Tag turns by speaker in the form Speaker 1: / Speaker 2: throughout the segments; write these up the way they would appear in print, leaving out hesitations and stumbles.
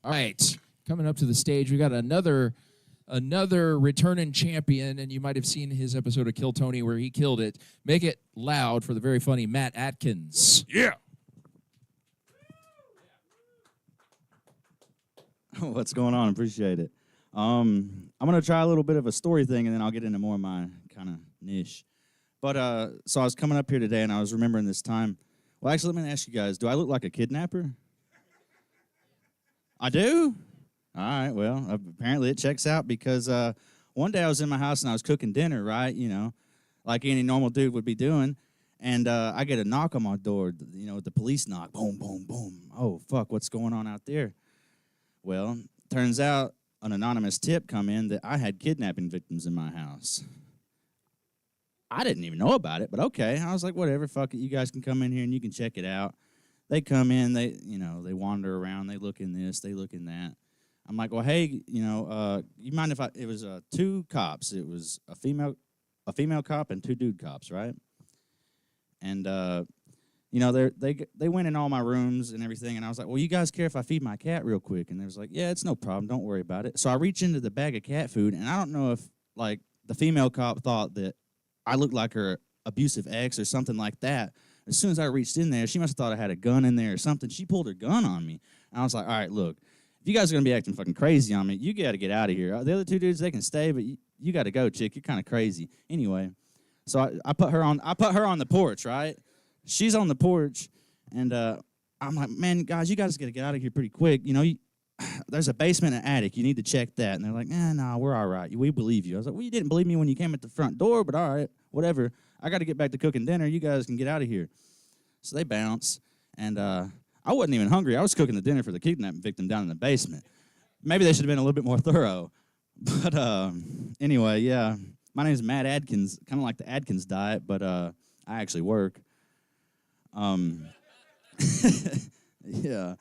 Speaker 1: All right, coming up to the stage, we got another returning champion, and you might have seen his episode of Kill Tony where he killed it. Make it loud for the very funny Matt Atkins.
Speaker 2: Yeah. What's going on? Appreciate it. I'm going to try a little bit of a story thing, and then I'll get into more of my kind of niche. But so I was coming up here today, and I was remembering this time. Well, actually, let me ask you guys, do I look like a kidnapper? I do? All right, well, apparently it checks out because one day I was in my house and I was cooking dinner, right, you know, like any normal dude would be doing, and I get a knock on my door, you know, the police knock, boom, boom, boom. Oh, fuck, what's going on out there? Well, turns out an anonymous tip come in that I had kidnapping victims in my house. I didn't even know about it, but okay. I was like, whatever, fuck it, you guys can come in here and you can check it out. They come in, they wander around, they look in this, they look in that. I'm like, well, hey, you mind if it was two cops. It was a female cop and two dude cops, right? And, they went in all my rooms and everything, and I was like, well, you guys care if I feed my cat real quick? And they was like, yeah, it's no problem, don't worry about it. So I reach into the bag of cat food, and I don't know if, like, the female cop thought that I looked like her abusive ex or something like that. As soon as I reached in there, she must have thought I had a gun in there or something. She pulled her gun on me. And I was like, all right, look, if you guys are going to be acting fucking crazy on me, you got to get out of here. The other two dudes, they can stay, but you got to go, chick. You're kind of crazy. Anyway, so I put her on the porch, right? She's on the porch, and I'm like, man, guys, you guys got to get out of here pretty quick. You know, there's a basement and attic. You need to check that. And they're like, nah, we're all right. We believe you. I was like, well, you didn't believe me when you came at the front door, but all right, whatever. I got to get back to cooking dinner. You guys can get out of here. So they bounce, and I wasn't even hungry. I was cooking the dinner for the kidnapping victim down in the basement. Maybe they should have been a little bit more thorough. But anyway, yeah. My name is Matt Atkins, kind of like the Atkins diet, but I actually work. Yeah.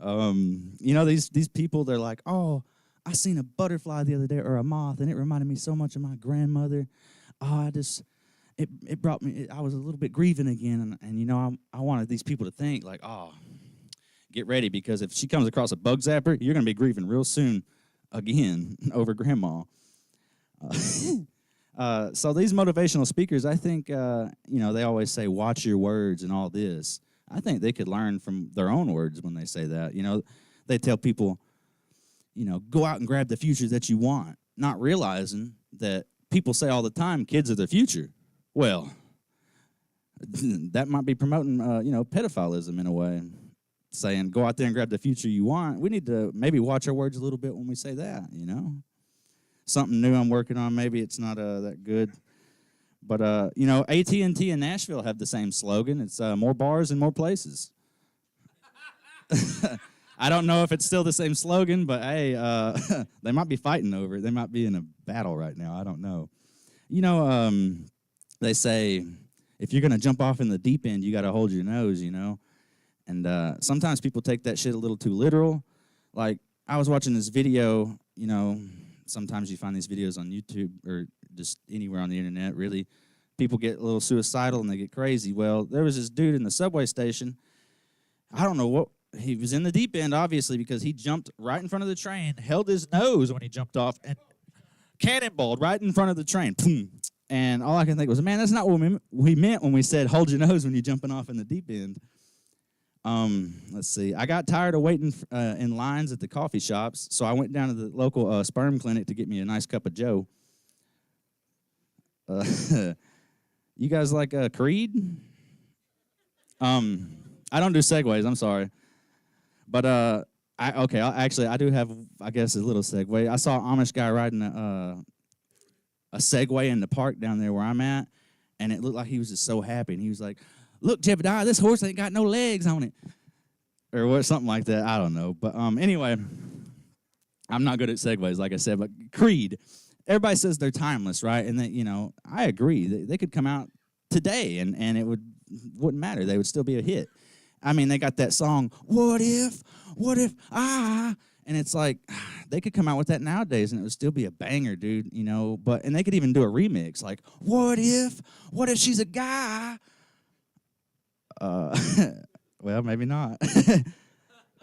Speaker 2: These people, they're like, oh, I seen a butterfly the other day, or a moth, and it reminded me so much of my grandmother. Oh, it brought me, I was a little bit grieving again, and I wanted these people to think, like, oh, get ready, because if she comes across a bug zapper, you're going to be grieving real soon again over grandma. So these motivational speakers, I think, they always say, watch your words and all this. I think they could learn from their own words when they say that. They tell people, go out and grab the future that you want, not realizing that people say all the time, kids are the future. Well, that might be promoting, pedophilism in a way, saying go out there and grab the future you want. We need to maybe watch our words a little bit when we say that, Something new I'm working on. Maybe it's not that good. But, AT&T and Nashville have the same slogan. It's more bars and more places. I don't know if it's still the same slogan, but, hey, they might be fighting over it. They might be in a battle right now. I don't know. They say if you're going to jump off in the deep end, you got to hold your nose, And sometimes people take that shit a little too literal. Like, I was watching this video, sometimes you find these videos on YouTube or just anywhere on the internet, really. People get a little suicidal and they get crazy. Well, there was this dude in the subway station. I don't know what, he was in the deep end, obviously, because he jumped right in front of the train, held his nose when he jumped off, and cannonballed right in front of the train. And all I can think was, man, that's not what we meant when we said hold your nose when you're jumping off in the deep end. Let's see. I got tired of waiting in lines at the coffee shops, so I went down to the local sperm clinic to get me a nice cup of joe. You guys like Creed? I don't do segues. I'm sorry, but I do have, I guess, a little segue. I saw an Amish guy riding a Segway in the park down there where I'm at, and it looked like he was just so happy. And he was like, look, Jebediah, this horse ain't got no legs on it. Or what, something like that. I don't know. But anyway, I'm not good at segues, like I said. But Creed, everybody says they're timeless, right? And that, I agree. They could come out today, and it wouldn't matter. They would still be a hit. I mean, they got that song, what if I... And it's like, they could come out with that nowadays and it would still be a banger, dude, and they could even do a remix, like, what if she's a guy? Well, maybe not.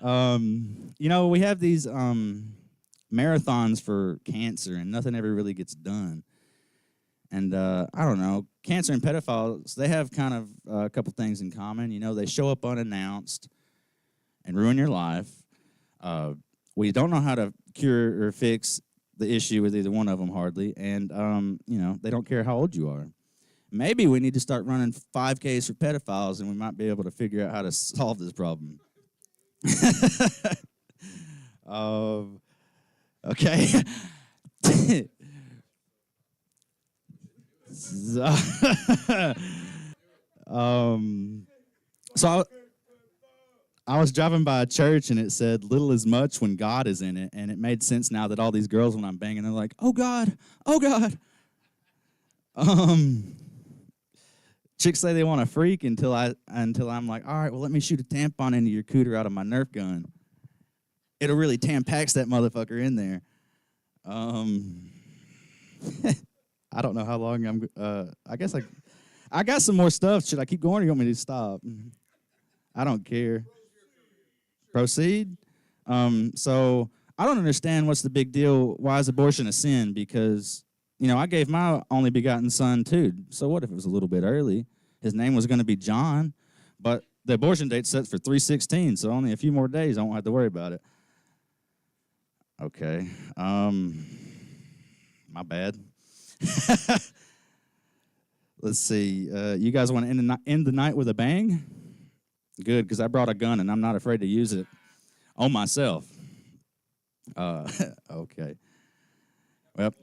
Speaker 2: We have these marathons for cancer, and nothing ever really gets done. And I don't know, cancer and pedophiles, they have kind of a couple things in common. They show up unannounced and ruin your life. We don't know how to cure or fix the issue with either one of them hardly, and they don't care how old you are. Maybe we need to start running 5Ks for pedophiles, and we might be able to figure out how to solve this problem. Okay. So I was driving by a church and it said little is much when God is in it, and it made sense now that all these girls, when I'm banging, they're like, oh God, oh God. Chicks say they want a freak until I'm like, all right, well, let me shoot a tampon into your cooter out of my Nerf gun. It'll really Tampax that motherfucker in there. I don't know how long I guess I got some more stuff. Should I keep going or you want me to stop? I don't care. Proceed? So I don't understand what's the big deal. Why is abortion a sin? Because, I gave my only begotten son too. So what if it was a little bit early? His name was going to be John, but the abortion date's set for 3/16, so only a few more days. I won't have to worry about it. Okay. My bad. Let's see. You guys want to end the night with a bang? Good, because I brought a gun and I'm not afraid to use it on myself. Okay. Well,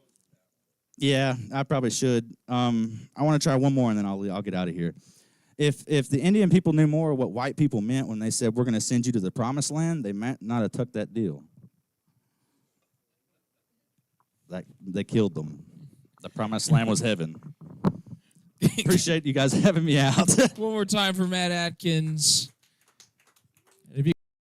Speaker 2: yeah, I probably should. I want to try one more and then I'll get out of here. If the Indian people knew more what white people meant when they said we're going to send you to the promised land, they might not have took that deal. They killed them. The promised land was heaven. Appreciate you guys having me out.
Speaker 1: One more time for Matt Atkins.